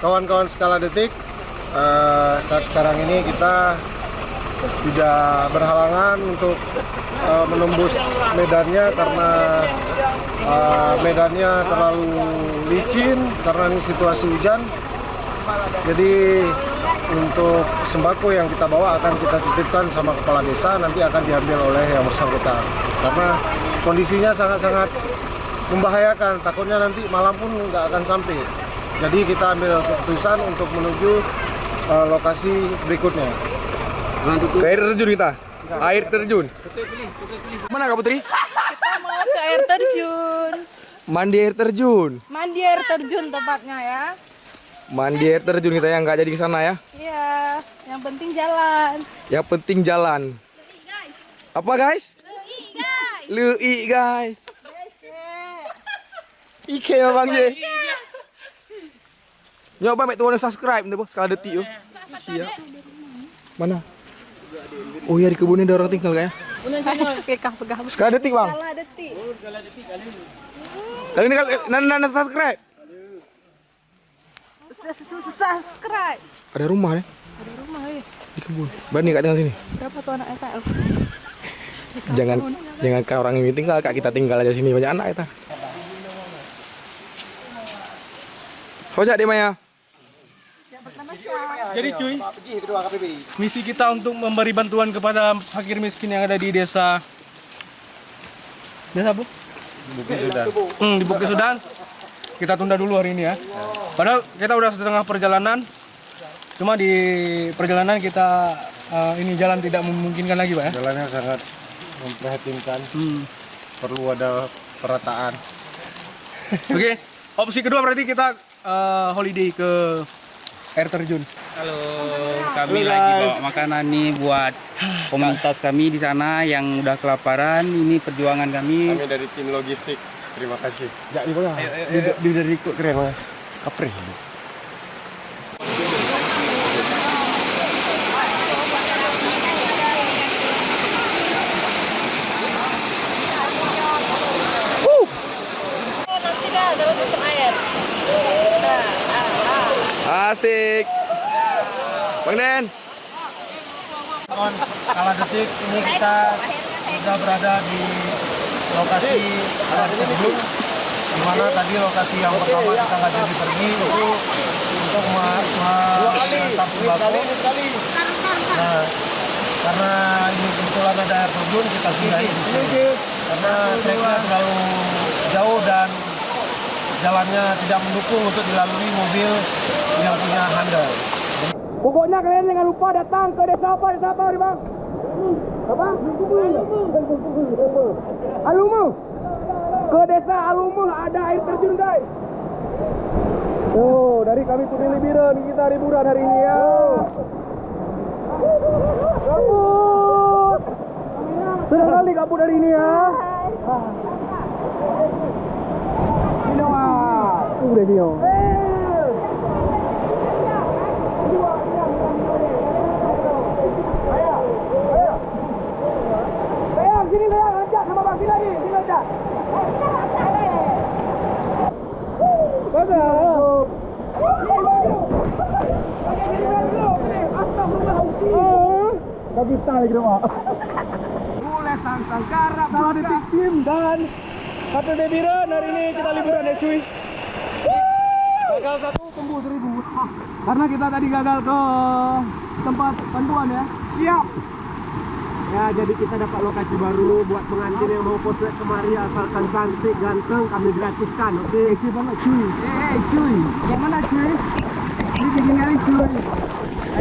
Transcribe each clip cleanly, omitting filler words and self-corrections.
kawan-kawan Skala Detik, saat sekarang ini kita tidak berhalangan untuk menembus medannya karena medannya terlalu licin karena ini situasi hujan. Jadi untuk sembako yang kita bawa akan kita titipkan sama kepala desa, nanti akan diambil oleh yang bersangkutan karena kondisinya sangat-sangat membahayakan, takutnya nanti malam pun nggak akan sampai. Jadi kita ambil keputusan untuk menuju lokasi berikutnya. Ke air terjun kita. Air terjun. Mana Kak Putri? Kita mau ke air terjun. Mandi air terjun. Mandi air terjun tepatnya ya. Mandi air terjun kita yang nggak jadi ke sana ya. Iya, yang penting jalan. Yang penting jalan. Apa guys? Lui guys. Ike ya Bang Ye. Nyoba mek tuan subscribe nih, Bos. Skala Detik yo. Siap. Mana? Oh ya di kebun ini ada orang tinggal kayak. Pegang. Skala Detik, Bang. Skala Detik. Kali ini nana subscribe. Subscribe. Ada rumah ya? Ada rumah ya. Di kebun. Berani Kak tinggal sini? Berapa tuh anak SL? Jangan Kak orang ini tinggal, Kak kita tinggal aja sini, banyak anak kita. Hojak di Maya. Jadi cuy, misi kita untuk memberi bantuan kepada fakir miskin yang ada di desa Bu? Bukit Sudan. Di Bukit Sudan. Kita tunda dulu hari ini ya. Padahal kita udah setengah perjalanan. Cuma di perjalanan kita ini jalan tidak memungkinkan lagi, Pak ya. Jalannya sangat memprihatinkan. Perlu ada perataan. Oke, opsi kedua berarti kita holiday ke air terjun. Halo, kami lagi bawa makanan nih buat komunitas kami di sana yang udah kelaparan. Ini perjuangan kami. Kami dari tim logistik. Terima kasih. Ya di mana? Di dari ikut keren Mas. Kapre. Nanti dah dapat tutup air. Asik. Bang Den. Kawan Skala Detik, ini kita sudah berada di lokasi air terjun, di mana tadi lokasi yang pertama kita nggak jadi pergi itu untuk mengantar sembako. Nah, karena ini kebetulan ada air terjun, kita sudahi di sini karena treknya terlalu jauh dan jalannya tidak mendukung untuk dilalui mobil yang punya handle. Pokoknya kalian jangan lupa datang ke desa apa nih Bang? Apa? Alumu. Ke desa Alumu ada air terjun guys. Oh, dari kami Putri Libiran kita liburan hari ini ya. Kabut. Sudah kali kabut hari ini ya. Ini ah. Udah Dio. Sini Bang, ajak sama Bang sini lagi, sini ajak. Gak bisa lagi rumah. Boleh sangkara Skala Detik tim dan KPB Biren hari ini kita liburan ya cuy. Gagal satu tembus 1000. Karena kita tadi gagal ke tempat bantuan ya. Siap. Ya, jadi kita dapat lokasi baru buat pengantin yang mau potret kemari asalkan cantik, ganteng, kami gratiskan, oke? Oke banget cuy. cuy. Bagaimana cuy? Ini begini kali cuy.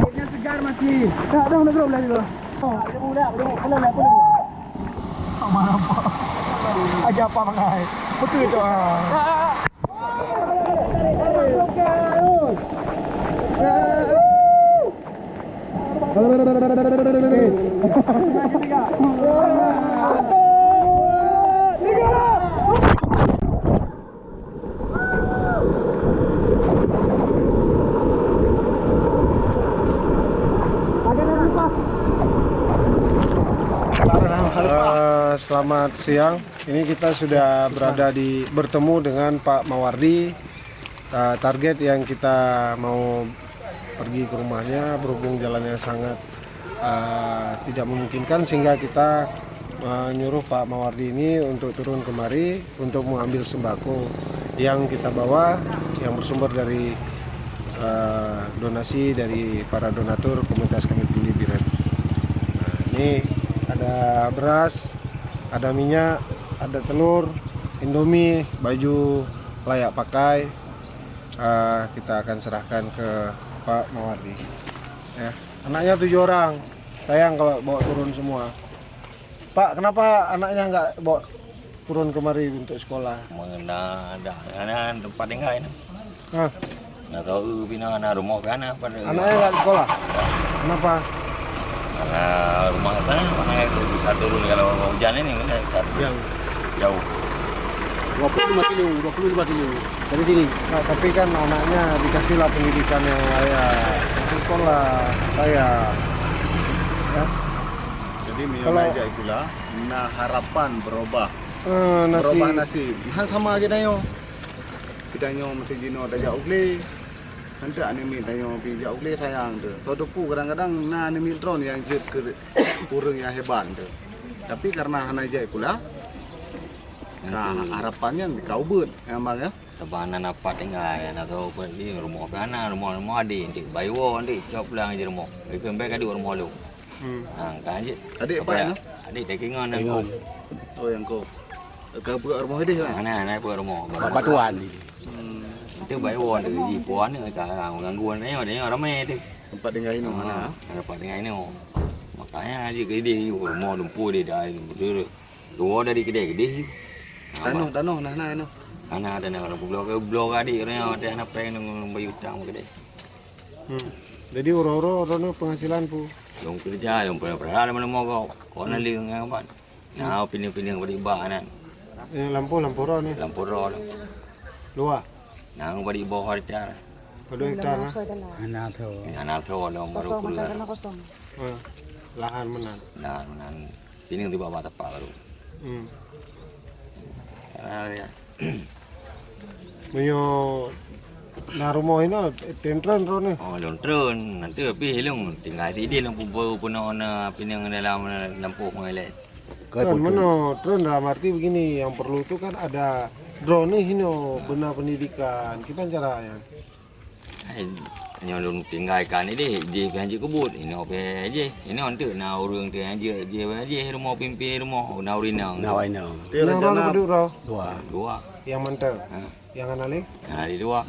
Airnya segar masih. Dah, udah bro, beli dulu. Oh, udah, pelan. Sama apa? Aja apa mengai? Betul itu. Selamat siang. Ini kita sudah bertemu dengan Pak Mawardi target yang kita mau pergi ke rumahnya berhubung jalannya sangat tidak memungkinkan, sehingga kita menyuruh Pak Mawardi ini untuk turun kemari untuk mengambil sembako yang kita bawa yang bersumber dari donasi dari para donatur komunitas Kami Peduli Biren. Nah, ini ada beras, ada minyak, ada telur, Indomie, baju layak pakai. Kita akan serahkan ke Pak Mawardi. Ya, anaknya 7 orang. Sayang kalau bawa turun semua. Pak, kenapa anaknya nggak bawa turun kemari untuk sekolah? Mengenai ada tempat tinggal ini. Hah? Nggak tahu bina anak rumah kan apa? Anaknya nggak sekolah? Kenapa? Karena rumah sana mana itu bisa turun kalau hujan ini kan jauh. 25 kilo dari sini. Nah, tapi kan anaknya dikasihlah pendidikan yang layak. Masuk sekolah, saya. Ya. Jadi Kalau- aja itulah nah harapan berubah Nasi. nasib. Nah sama kita yo. Kita nyo mesti jino tajak ugle. Nanti anime tanyo pijak ugle sayang tu. Sodoku kadang-kadang nah anime drone yang jet ke kurang yang hebat tu. Tapi karena hanaja pula nah harapannya kau buat emang ya. Tabanan apa tinggal nak tahu pergi rumah kana rumah ada nanti baywo nanti cop pulang aja rumah. Itu sampai kadi rumah lu. Kan aja. Adik apa ya? Adik tekingan aku. Oh yang kau kau buat rumah dia kan. Anak buat rumah. Batuan. Itu baywo nanti di puan ni tak gangguan ni ada ramai tu. Tempat tinggal ini mana? Dapat dengan ini. Makanya aja kedai rumah lumpur dia dah betul. Dua dari kedai. Tanah nah. Anak ada nak blog adik ni ada anak pengen bayar hutang kedai. Jadi uro-uro penghasilan pu. Yang kerja yang pernah mana mau kau nak lihat apa? Nah pilih-pilih beriba kan. Yang lampu ro ni. Lampu roh. Luar. Nah beriba harga. 2 hektar lah. Anak tu orang baru pulang. Lahan menan. Nah sini tiba mata pak baru. Ya. Menyo nah rumah ini tentran ro ni. Oh lontron nanti tapi hilang tinggal di dia lampu puno na pinang dalam lampu mengelak. Kan mana drone dalam arti begini, yang perlu itu kan ada drone ni hino benar pendidikan. Kita caranya. Yang tinggal ikan ini di panji kebut ini apa aja ini untuk nak urang tu aja rumah pimpin rumah nak urinang Dia Nah, rencana mana ro? dua Yang mantap. Yang anale? nah di dua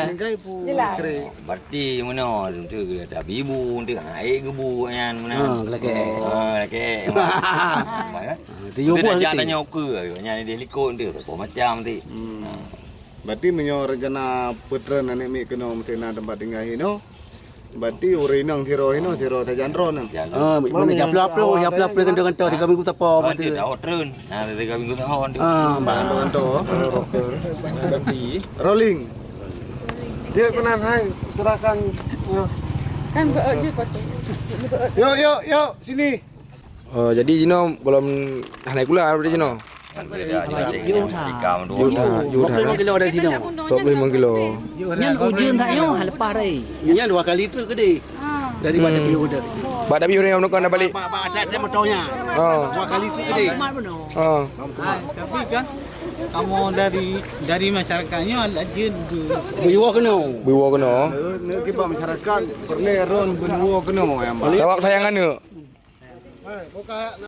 tinggal pu cerai. berarti mana tu ada bibu tu air gebu yang mana lagi dia pun ada tanya ke nya dia likut tu apa macam tu Berarti menyo rencana putra nenek mi kena mesti na tempat tinggal hino. Berarti urinang tiro saja drone nang. Mana japlo kentang 3 minggu tak apa Mati dah turun. Nah 3 minggu tahun tu. Bantu rolling. Dia kenan hai serahkan. Kan beut je patut. Yuk sini. Jadi Jino belum naik gula berarti Jino. Tikam Juta. 25 kilo dari sini. 25 kilo. Nhân ujian tak yo hal parai. Ini 2 kali tu ke dia. Daripada pergi order. Bak dah biar yang nak balik. Ada motornya. Oh. 2 kali tu ke dia. Oh. Tapi kan kamu dari masyarakatnya aja Biwa kena. Biwa kena. Ne kiba masyarakat perle ron benua kena yang Sawak sayangan ni. Hai, buka